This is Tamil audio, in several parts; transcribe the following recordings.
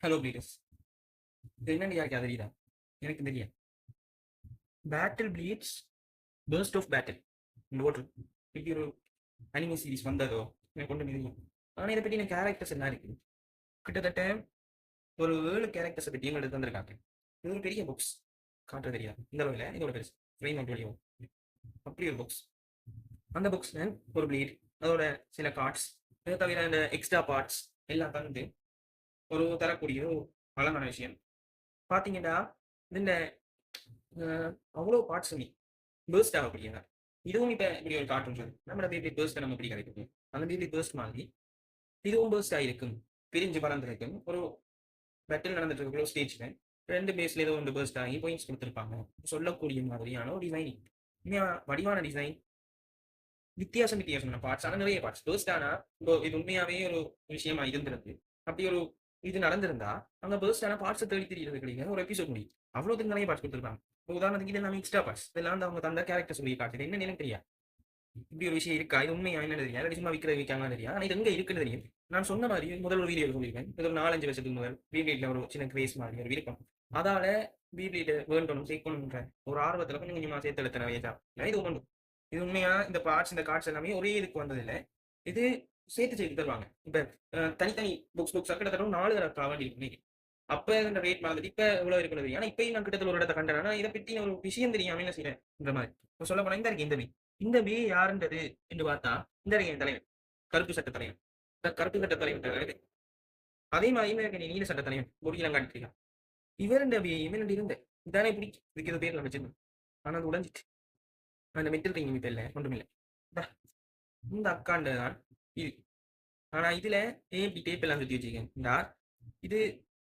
ஹலோ ப்ளீடர்ஸ், இது என்னன்னு யாருக்கு தெரியுதா? எனக்கு தெரியாது. Battle bleeds first of battle இந்த ஓட்டு இப்படி ஒரு அனிமே சீரிஸ் வந்ததோ எனக்கு கொண்டு தெரியும். ஆனால் இதை பற்றி எனக்கு கேரக்டர்ஸ் என்ன இருக்குது. கிட்டத்தட்ட ஒரு 7 கேரக்டர்ஸை பற்றி எங்களுக்கு தந்திருக்காங்க. இது ஒரு பெரிய புக்ஸ் காட்டுற தெரியாது இந்த அளவில். இதோட பெருசு ஃப்ரேம் அவுட் வழியும் அப்படி ஒரு புக்ஸ். அந்த புக்ஸில் ஒரு ப்ளீட், அதோட சில கார்ட்ஸ், இதை தவிர இந்த எக்ஸ்ட்ரா பார்ட்ஸ் எல்லாம் தந்து ஒரு தரக்கூடிய ஒரு அழகான விஷயம். பார்த்தீங்கன்னா இந்த அவ்வளோ பார்ட்ஸுமே பேர்ஸ்ட் ஆகக்கூடியதா. இதுவும் இப்போ இப்படி ஒரு கார்ட்டூன் சொல்லி நம்மளோட பேபி பேர்ஸ்ட்டை நம்ம இப்படி கிடைக்கும். அந்த பேபி பேர்ஸ்ட் மாதிரி இதுவும் பேர்ஸ்ட் ஆகிருக்கும், பிரிஞ்சு பறந்துருக்கும். ஒரு பேட்டில் நடந்துட்டு இருக்கிற ஸ்டேஜ்ல 2 பேஸ்ல ஏதோ ஒன்று பேர்ஸ்ட் ஆகி பாயிண்ட்ஸ் கொடுத்துருப்பாங்க. சொல்லக்கூடிய மாதிரியான ஒரு டிசைனிங், வடிவான டிசைன், வித்தியாசம் வித்தியாசமான பார்ட்ஸ். ஆனால் நிறைய பார்ட்ஸ் பேர்ஸ்ட் ஆனா இப்போ இது உண்மையாவே ஒரு விஷயமா இருந்திருக்கு. அப்படி ஒரு இது நடந்திருந்தா அங்க பேர்ஸ்ட் ஆன பார்ட்ஸ் தேடி தெரியறது கிடையாது ஒரு எபிசோட் முடியும். அவ்வளோத்துக்கு நிறைய பார்ட்ஸ் கொடுத்துருப்பாங்க. இப்போ உதாரணத்துக்கு இது எல்லாமே எக்ஸ்ட்ரா பார்ட்ஸ். இதெல்லாம் வந்து அவங்க தந்த கேரக்டர் சொல்லி காட்டுது. என்னன்னு எனக்கு தெரியாது. இப்படி ஒரு விஷயம் இருக்கா, இது உண்மையா என்ன தெரியாது. சும்மா விற்கிற விற்காங்கன்னு தெரியாது. ஆனால் இது எங்க இருக்குன்னு தெரியும். நான் சொன்ன மாதிரி முதல் ஒரு வீடியோ சொல்லியிருக்கேன். இது ஒரு 4-5 வருஷத்துக்கு முதல் வீட்ல ஒரு சின்ன கிரேஸ் மாதிரி ஒரு விருப்பம். அதால வீட்ல வேண்டணும் சேர்க்கணுன்ற ஒரு ஆர்வத்துல கொஞ்சம் கொஞ்சமா சேர்த்து எடுத்த வயசா இது ஒன்று. இது உண்மையா இந்த பார்ட்ஸ் இந்த கார்ட்ஸ் எல்லாமே ஒரே இதுக்கு வந்ததில்லை. இது சேர்த்து சேர்த்து தருவாங்க. இப்ப தனித்தனி புக்ஸ் கிட்டத்தட்ட 4 வேண்டி இருக்கு. அப்ப இந்த ரேட் மாதிரி இப்ப இவ்வளவு இருக்கிறது. ஆனா இப்பயும் நான் கிட்டத்தட்ட ஒரு இடத்த கண்டேன். இதை பத்தி ஒரு விஷயம் தெரியாம என்ன செய்யறேன் இந்த மாதிரி. இப்ப சொல்ல போனா இந்த இருக்கு இந்த வே யாருன்றது என்று பார்த்தா இந்த இருக்கு என் தலைவன், கருப்பு சட்ட தலைவன். இந்த கருப்பு சட்ட தலைவன் அதே மாதிரி நீல சட்ட தலைவன் முடியலாம் காட்டிருக்கான். இவர் இந்த வே இவன் இருந்த இதானே பிடிக்கும். இதுக்கு இது பேர்ல வச்சிருந்தேன். ஆனா அது உடஞ்சிட்டு அந்த மெட்டல் ரிங் இப்ப இல்லை, ஒன்றுமில்லை. இந்த அக்காண்டு தான் இது. ஆனா இதுல இப்படி டேப் எல்லாம் சுத்தி வச்சிருக்கேன். இந்த இது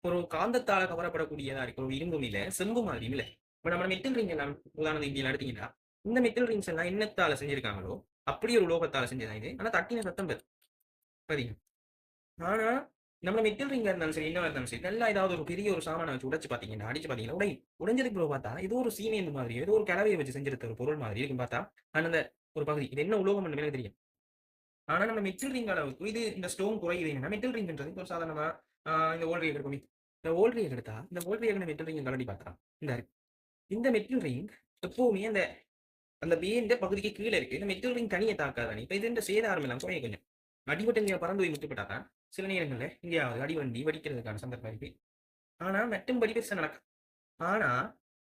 ஒரு காந்தத்தால கவரப்படக்கூடியதா இருக்கு. ஒரு இரும்பு இல்ல, செம்பு மாதிரி இல்ல. இப்ப நம்ம மெட்டல் ரிங் எல்லாம் உதாரணத்துக்கு இப்படி எடுத்தீங்கன்னா இந்த மெட்டல் ரிங்ஸ் எல்லாம் என்னத்தால செஞ்சிருக்காங்களோ அப்படி ஒரு லோகத்தால செஞ்சதான் இது. ஆனா தட்டின சத்தம் பெரு பதிங்க. ஆனா நம்ம மெட்டல் ரிங்கா இருந்தாலும் சரி, என்ன இருந்தாலும் சரி, நல்லா ஏதாவது ஒரு பெரிய ஒரு சாமானை வச்சு உடைச்சு பாத்தீங்கன்னா, அடிச்சு பாத்தீங்கன்னா உடைஞ்சதுக்கு பிறகு பார்த்தா ஏதோ ஒரு சீமையன் மாதிரி, ஏதோ ஒரு கலவையை வச்சு செஞ்சிருக்க ஒரு பொருள் மாதிரி இருக்கும் பார்த்தா. அந்த ஒரு பகுதி இது என்ன உலோகம் எனக்கு தெரியும். ஆனா நம்ம மெட்டல் ரிங் அளவுக்கு இது இந்த ஸ்டோன் குறையுது. என்னன்னா மெட்டல் ரிங்ன்றது ஒரு சாதாரணமா இந்த ஓல்ட் ரியர் இருக்கும். இந்த ஓல்ட் ரியர் எடுத்தா இந்த ஓல்ட் ரியர் மெட்டல் ரிங் கலடி பார்த்தா இந்த இந்த மெட்டல் ரிங் எப்பவுமே அந்த அந்த பேண்ட பகுதிக்கு கீழே இருக்கு. இந்த மெட்டல் ரிங் தனியை தாக்காதானே. இப்ப இது இந்த சேதாரம் எல்லாம் குறைய கொஞ்சம் அடிபட்டு இங்கே பறந்து போய் முட்டுப்பட்டாதான் சில நேரங்கள்ல இங்கேயாவது அடிவண்டி வடிக்கிறதுக்கான சந்தர்ப்பம் இருக்கு. ஆனா மெட்டும்படி பெருசா நடக்கும். ஆனா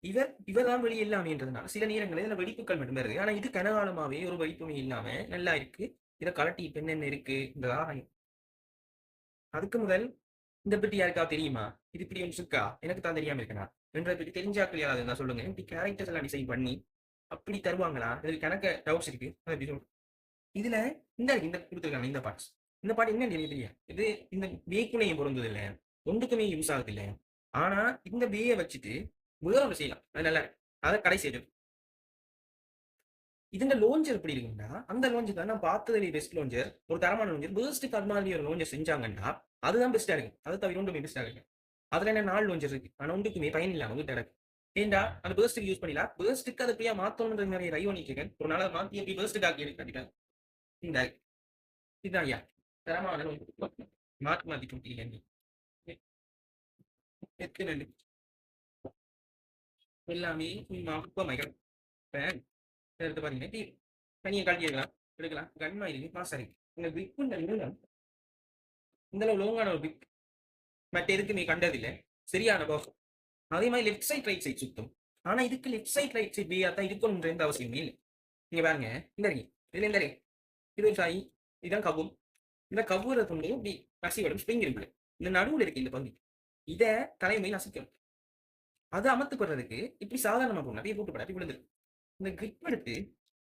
இவர் தான் வெளியே இல்லாமன்றதுனால சில நேரங்களில் இதுல வெடிப்புகள் மட்டும் வருது. ஆனா இது கனகாலமாவே ஒரு வெடிப்புமே இல்லாம நல்லா இருக்கு. இதை கலட்டி இப்ப என்னென்ன இருக்கு இந்த ஆராயம். அதுக்கு முதல் இந்த பற்றி யாருக்கா தெரியுமா? இது இப்படி ஒன்று இருக்கா, எனக்கு தான் தெரியாம இருக்கா என்றதை பற்றி தெரிஞ்சாக்கள் யாராவது இருந்தா சொல்லுங்க. இப்படி கேரக்டர்ஸ் எல்லாம் டிசைன் பண்ணி அப்படி தருவாங்களா? இதுக்கு கணக்க டவுட்ஸ் இருக்கு. அதை எப்படி சொல்லுங்க. இதுல இந்த கொடுத்துருக்காங்க இந்த பார்ட்ஸ். இந்த பாட்டு என்ன தெரியாது. இது இந்த வேக்குனையும் பொருந்தது இல்லை, ஒன்றுக்குமே யூஸ் ஆகுது இல்லை. ஆனா இந்த வேயை வச்சுட்டு வேற ஒன்று செய்யலாம். அது நல்லா இருக்கு. அதை கடைசி எது இதுல லோஞ்சர் எப்படி இருக்குன்னா அந்த லோஞ்சர் தான் நான் பார்த்ததுல பெஸ்ட் லோஞ்சர், ஒரு தரமான லோஞ்சர். பேர்ஸ்டுக்கு அது மாதிரி ஒரு லோஞ்சர் செஞ்சாங்கன்னா அதுதான் பெஸ்டா இருக்கு. அதை தவிர ஒன்றுமே பெஸ்டா இருக்கு. அதுல என்ன 4 லோஞ்சர் இருக்கு. ஆனா ஒன்றுக்குமே பயன் இல்லாம வீட்டு இருக்கு. ஏண்டா அந்த பேர்ஸ்டுக்கு யூஸ் பண்ணிடலாம். பேர்ஸ்டுக்கு அதை எப்படியா மாத்தணும்ன்றது நிறைய ரை பண்ணிட்டு இருக்கேன். ஒரு நாளை மாத்தி எப்படி பேர்ஸ்டுக்கு ஆக்கி எடுத்துட்டேன். இந்த இதுதான் ஐயா தரமான மாற்றி மாத்தி கொடுத்தீங்க. எத்தனை எல்லாமே குப்பமைகள் எடுத்து பாத்தீங்கன்னா தனியை கழட்டி எடுக்கலாம் கன்மா இருக்கு பாஸ் இருக்கு. இந்த பிக்குன்ற இந்த அளவு லோங்கான ஒரு பிக் மற்ற எதுக்குமே கண்டதில்லை. சரியான பர்ஃபெக்ட். அதே மாதிரி லெஃப்ட் சைட் ரைட் சைட் சுத்தும். ஆனா இதுக்கு லெஃப்ட் சைட் ரைட் சைட் பியா தான் இருக்கணும்ன்ற எந்த அவசியமே இல்லை. நீங்க பாருங்க இந்த இருக்கு இதுல இந்த இது சாய் இதுதான் கவ்வும். இந்த கவ்வுற துண்டு இப்படி நசிவிடும் ஸ்ப்ரிங் இருக்கு. இந்த நடுவில் இருக்கு இந்த பகுதி. இதை தலைமை நசிக்கணும். அதை அமர்த்துப்படுறதுக்கு இப்படி சாதாரணமா போகணும். அப்படியே போட்டு அப்படி விழுந்துருக்கு. இந்த கிரிப் எடுத்து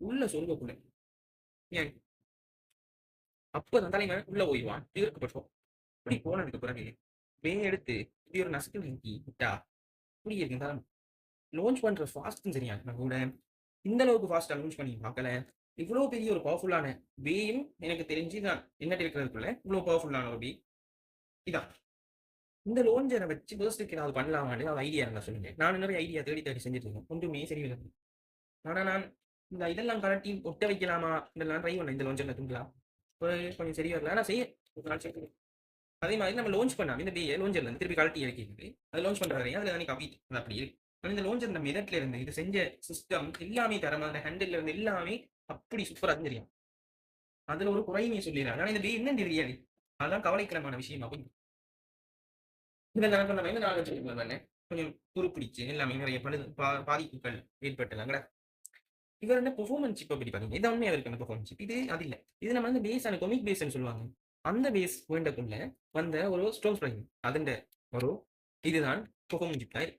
உள்ள சொல்வக்குள்ள ஏன் அப்பதான் தலைமை உள்ள போயிடுவான். இதற்கு பட்சம் இப்படி போனதுக்கு பிறகு வேன் எடுத்து இப்படி ஒரு நசுக்கு நீக்கி விட்டா இப்படி இருக்கு தலைமை. லான்ச் பண்ற ஃபாஸ்ட்டும் சரியா நான் கூட இந்த அளவுக்கு ஃபாஸ்டா லான்ச் பண்ணி பார்க்கல. இவ்வளவு பெரிய ஒரு பவர்ஃபுல்லான வேயும் எனக்கு தெரிஞ்சு தான் என்ன இருக்கிறதுக்குள்ள இவ்வளவு பவர்ஃபுல்லான ஒரு வே இதான். இந்த லோன்ஜரை வச்சு பேர்ஸ்டுக்கு ஏதாவது பண்ணலாமான்னு அது ஐடியா இருந்தா சொல்லுங்க. நான் நிறைய ஐடியா தேடி தேடி செஞ்சுட்டு இருக்கேன். ஒன்றுமே சரியில்லை. ஆனா நான் இந்த இதெல்லாம் கலட்டி ஒட்ட வைக்கலாமா இதெல்லாம் ட்ரை பண்ணேன். இந்த லோன்ஜர்ல தூங்கலாம் கொஞ்சம் சரி வரல. ஆனா செய்ய ஒரு நாள் சேர்த்து அதே மாதிரி நம்ம லான்ச் பண்ணாம இந்த பிஏ லான்ச்சர்ல இருந்து திருப்பி கழட்டி இறக்கிட்டு அது லான்ச் பண்ற வரையும் அதுல தானே காப்பி அது அப்படி இருக்கு. ஆனா இந்த லான்ச்சர் இந்த மெதட்ல இருந்து இது செஞ்ச சிஸ்டம் எல்லாமே தரமா அந்த ஹேண்டில் இருந்து எல்லாமே அப்படி சூப்பரா தெரியும். அதுல ஒரு குறையுமே சொல்லிடுறாங்க. ஆனா இந்த பிஏ என்ன தெரியாது. அதான் கவலைக்கிடமான விஷயமா போய் இதில் நான் சொன்ன மாதிரி நான் வச்சுருக்கேன் தானே கொஞ்சம் துருப்பிடிச்சு எல்லாமே நிறைய பாதிப்புகள் ஏற்பட்டதாங்கடா. இவர் என்ன பெர்ஃபார்மன்ஸ் சிப் பத்தி பாத்தீங்க. இது உண்மையா இருக்கு அந்த பெர்ஃபார்மன்ஸ் சிப். இது அது இல்ல. இது நம்ம வந்து பேஸ் ஆன கொமிக் பேஸ்ன்னு சொல்லுவாங்க. அந்த பேஸ் வேண்டக்குள்ள வந்த ஒரு ஸ்ட்ரோங் ஸ்ப்ரிங் அதுண்ட ஒரு இதுதான் பெர்ஃபார்மன்ஸ் சிப் தான்.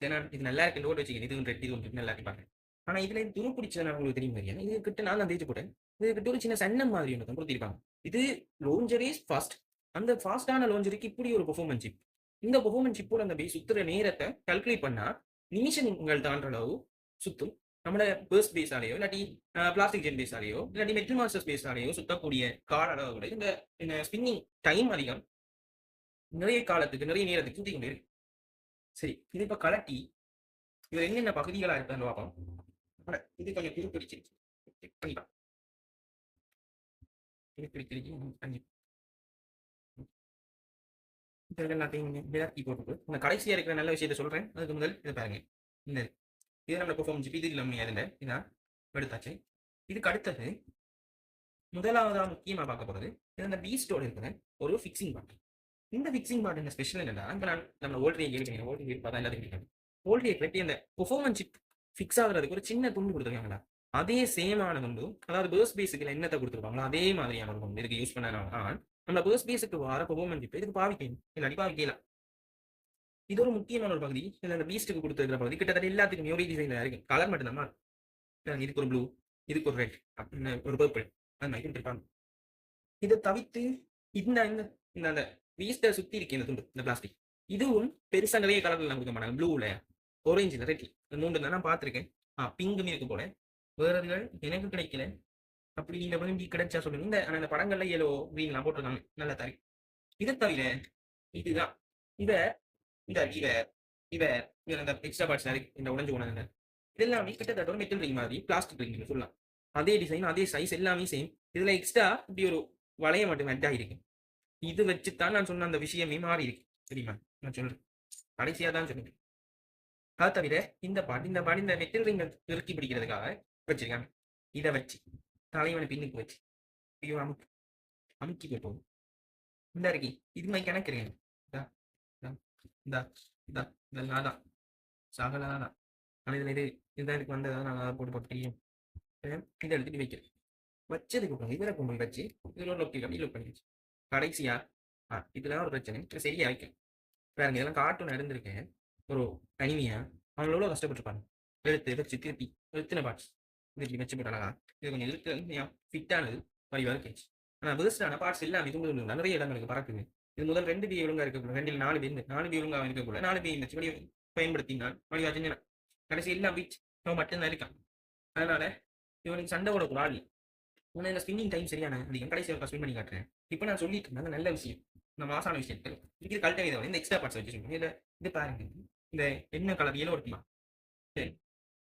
ஏன்னா இது நல்லா இருக்கு நோட் வச்சுக்கணும். இது ரெட் இது ஒன்று நல்லா இருக்கு பாருங்க. ஆனா இதுல இது துருப்பிடிச்சது நான் உங்களுக்கு தெரியும் தெரியும். இது கிட்ட நான் தான் தேய்ச்சி போட்டேன். இது கிட்ட ஒரு சின்ன சன்னம் மாதிரி ஒன்று தான் கொடுத்திருப்பாங்க. இது லோஞ்சர் இஸ் ஃபாஸ்ட். அந்த ஃபாஸ்டான லோஞ்சருக்கு இப்படி ஒரு பெர்ஃபார்மன்ஸ் சிப். இந்த பெர்ஃபார்மன்ஸ் சிப்போட அந்த பேஸ் சுத்துற நேரத்தை கால்குலேட் பண்ணா நிமிஷங்கள் தாண்ட அளவு சுத்தும். நம்மளோட பேர்ஸ் பேஸாலேயோ இல்லாட்டி பிளாஸ்டிக் ஜென் பேஸாலேயோ இல்லாட்டி மெட்டல் மாஸ்டர்ஸ் பேஸாலேயோ சுத்தக்கூடிய கால அளவு கூட இந்த ஸ்பின்னிங் டைம் அதிகம் நிறைய காலத்துக்கு நிறைய நேரத்துக்கு சுத்தி கொண்டு இருக்கு. சரி இது இப்ப கலட்டி இதுல என்னென்ன பகுதிகளா இருக்குன்னு பார்ப்போம். இது கொஞ்சம் துருப்பிடிச்சிருச்சு கண்டிப்பா துருப்பிடிச்சிருச்சு. எல்லாத்தையும் விளக்கி போட்டு இந்த கடைசியா இருக்கிற நல்ல விஷயத்த சொல்றேன். அதுக்கு முதல் இதை பாருங்க. இந்த இது நம்ம பெர்ஃபார்மன்ஸ் இது இல்லாமல் அதில் இதான் எடுத்தாச்சு. இதுக்கு அடுத்தது முதலாவதாக முக்கியமாக பார்க்க போகிறது இது அந்த பீஸ்டோட இருக்கிற ஒரு ஃபிக்ஸிங் பார்ட். இந்த ஃபிக்ஸிங் பார்ட் என்ன ஸ்பெஷல் என்னன்னா இப்போ நான் நம்ம ஓல்ட்ரியை கேட்கிறேன். ஓல்ட்ரி பார்த்தா எல்லாத்தையும் கேட்கணும். ஓல்ட்ரியை கட்டி அந்த பெர்ஃபார்மன்ஸ் ஃபிக்ஸ் ஆகுறதுக்கு ஒரு சின்ன துண்டு கொடுத்துருக்காங்களா அதே சேமான துண்டு. அதாவது பேர்ஸ் பேஸுக்கு என்னத்தை கொடுத்துருப்பாங்களோ அதே மாதிரியான ஒரு துண்டு இதுக்கு யூஸ் பண்ண. நம்ம பேர்ஸ் பேஸுக்கு வர பெர்ஃபார்மன்ஸ் இப்போ இதுக்கு பாவிக்கணும் இல்லாட்டி பாவிக்கலாம். இது ஒரு முக்கியமான ஒரு பகுதி. இதில் அந்த பீஸ்ட்டுக்கு கொடுத்துருக்கிற பகுதி கிட்டத்தட்ட எல்லாத்துக்கும் ஒரே டிசைனில் இருக்கு. கலர் மட்டும் தான் இதுக்கு ஒரு ப்ளூ இதுக்கு ஒரு ரெட் அப்படின்னு ஒரு பர்பிள் அது மாதிரி கொடுத்துருப்பாங்க. இதை தவிர்த்து இந்த இந்த அந்த பீஸ்ட்டை சுற்றி இருக்கு இந்த துண்டு இந்த பிளாஸ்டிக் இதுவும் பெருசாக நிறைய கலர்ல கொடுக்க மாட்டாங்க. ப்ளூவில் ஆரஞ்சில் ரெட்ல இந்த மூன்று தான் நான் பார்த்துருக்கேன். பிங்கும் இருக்கு போல வேறதுகள் எனக்கு கிடைக்கல. அப்படி நீங்க விரும்பி கிடைச்சா சொல்லுங்க. இந்த படங்கள்ல ஏலோ கிரீன்லாம் போட்டிருக்காங்க நல்லா தரி. இதை தவிர இதுதான் இந்த இவர் அந்த எக்ஸ்ட்ரா பார்ட்ஸ் இந்த உடஞ்சு போனது இதெல்லாமே கிட்டத்தட்ட ஒரு மெட்டல் ரிங் மாதிரி பிளாஸ்டிக் ரிங் சொல்லலாம். அதே டிசைன் அதே சைஸ் எல்லாமே சேம். இதுல எக்ஸ்ட்ரா இப்படி ஒரு வளைய மட்டும் மெட் ஆகிருக்கு. இது வச்சுதான் நான் சொன்ன அந்த விஷயமே மாறி இருக்கு தெரியுமா. நான் சொல்றேன் கடைசியா தான் சொல்லுங்க. அது தவிர இந்த பாட்டு இந்த மெட்டல் ரிங் இறுக்கி பிடிக்கிறதுக்காக வச்சிருக்காங்க. இதை வச்சு தலைவனை பின்னுக்கு வச்சு ஐயோ அமுக்கி போட்டோம். இந்த இருக்கி இது மாதிரி கணக்கு இருக்கேன். இதெல்லாம் தான் சாகலாம் தான். ஆனால் இதில் இதுதான் எனக்கு வந்ததான் நான் அதை போட்டு தெரியும். இதை எடுத்துட்டு வைக்கிறேன். வச்சதுக்கு அப்புறம் இதில் கொண்டு போய் வச்சு இதில் ஒரு லொக்கி அப்படி லொக் பண்ணிடுச்சு. கடைசியா இதெல்லாம் ஒரு பிரச்சனை சரியா வைக்கும். பாருங்க இதெல்லாம் கார்ட்டூன் இருந்திருக்கேன் ஒரு அனிமியா அவங்க எவ்வளோ கஷ்டப்பட்டுருப்பாங்க. எடுத்து வச்சு திருப்பி எத்தனை பார்ட்ஸ் திருப்பி வச்சு போட்டாங்களா இது கொஞ்சம் இருக்கு ஃபிட்டானது வடிவாக இருக்கேச்சு. ஆனால் பெருசான பார்ட்ஸ் எல்லாம் இது நிறைய இடங்களுக்கு பறக்குது. இது முதல் 2 பி ஒழுங்கா இருக்கக்கூடாது. 2ல் 4 பி 4 பி ஒழுங்கா இருக்கக்கூடாது. 4 பி இந்த வழி பயன்படுத்தினால் வழிவா செஞ்சு கடைசி எல்லாம் பீச் அவன் மட்டும்தான் இருக்கான். அதனால இவனுக்கு சண்டை ஓடக்கூட ஆள் உன்னை இந்த ஸ்பின்னிங் டைம் சரியான அதிகம். கடைசி ஒரு ஸ்பின் பண்ணி காட்டுறேன். இப்போ நான் சொல்லிட்டு இருந்தேன் நல்ல விஷயம் இந்த மாசான விஷயத்தில் இதுக்கு கல்ட்டை இந்த எக்ஸ்ட்ரா பார்ட்ஸ் வச்சு சொல்லுங்க. இதில் இது பாருங்க இந்த என்ன கலர் ஏலோ இருக்குமா சரி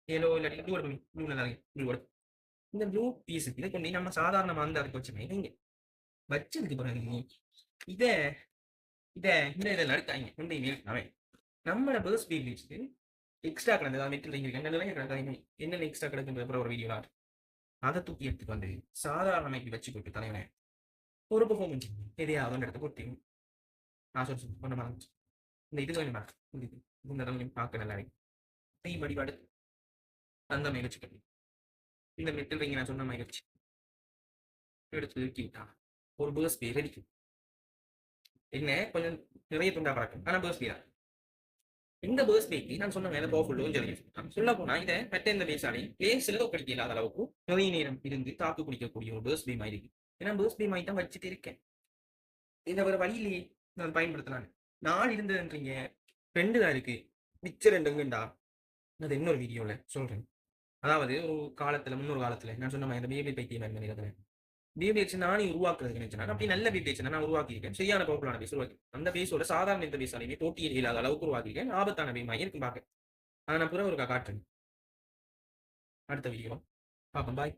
ஏலோ இல்லாட்டி ப்ளூ எடுக்கணும். ப்ளூ நல்லா ப்ளூ எடுக்கும். இந்த ப்ளூ பீஸ் இதை கொண்டு நம்ம சாதாரணமாக வந்து அதுக்கு வச்சுருக்கேன். இங்கே வச்சதுக்கு பிறகு இதை இந்த இதில் நடக்காங்க ஒன்றையுமே அவன் நம்மளோட பேர்ஸ் பீச்சுக்கு எக்ஸ்ட்ரா கிடந்தது மெட்டில் நிறைய கிடக்காங்க. என்னென்ன எக்ஸ்ட்ரா கிடக்குன்ற ஒரு வீடியோ அதை தூக்கி எடுத்துட்டு வந்து சாதாரண மைக்கு வச்சு போட்டு தலைவனை ஒரு பெர்ஃபார்மன்ஸ் எதையாவது ஒன்று எடுத்து கொடுத்தீங்க. நான் சொல்லி பண்ண மாதிரி இந்த இது வேணுமா இந்த தலைமையும் பார்க்க நல்லா நெய் வடிபாடு அந்த மாதிரி வச்சுக்கணும். இந்த மெட்டில் ரிங் நான் சொன்ன மாதிரி வச்சு எடுத்து தூக்கி விட்டா ஒரு பேர்ஸ் பே ரெடிக்கும். என்ன கொஞ்சம் நிறைய துண்டா பறக்கும் ஆனால் பேர்ஸ் பே தான். இந்த பேர்ஸ் பேக்கு நான் சொன்ன மேலே பவர்ஃபுல்லும் தெரியும். சொல்ல போனா இதை மெட்ட இந்த பேஸாலே பிளேஸ்ல படிக்க இல்லாத அளவுக்கு நிறைய நேரம் இருந்து தாக்கு பிடிக்கக்கூடிய ஒரு பேர்ஸ் பே மாதிரி இருக்கு. ஏன்னா பேர்ஸ் பே மாதிரி தான் வச்சுட்டு இருக்கேன். இந்த ஒரு வழியிலேயே நான் பயன்படுத்தலாம். 4 இருந்ததுன்றீங்க 2 தான் இருக்கு மிச்சம் 2ங்கண்டா அது இன்னொரு வீடியோல சொல்றேன். அதாவது ஒரு காலத்துல முன்னொரு காலத்துல நான் சொன்ன மாதிரி பேபி பைத்தியம் நினைக்கிறேன். பிபிஎக்ஸ் நானே உருவாக்குறதுக்கு நினைச்சேன். அப்படி நல்ல பிபிஎக்ஸ் நான் உருவாக்கியிருக்கேன். சரியான பவர்ஃபுல்லான பேஸ் உருவாக்கி அந்த பேஸோட சாதாரண இந்த பேஸாலையுமே போட்டியில் இல்லாத அளவுக்கு உருவாக்கியிருக்கேன். ஆபத்தான பேமாக இருக்கும் பார்க்க. அதை நான் புற ஒரு காட்டுறேன் அடுத்த வீடியோ பார்ப்போம். பாய்.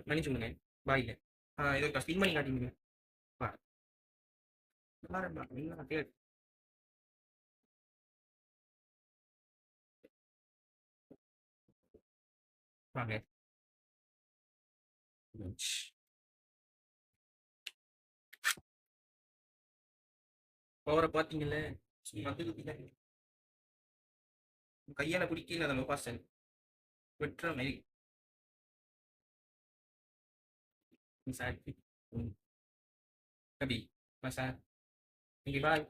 மன்னிச்சுடுங்க பாய். இதை ஸ்பின் பண்ணி காட்டிங்க. நல்லா இருந்தா நல்லா கேள். வாங்க. பவரை பார்த்தீங்கல்ல, சும்மா வந்து கையால பிடிக்கல அதை லோபாஸ்டன் வெட்டுற மாதிரி. சார் கபி சார், நீங்கள் பாய்.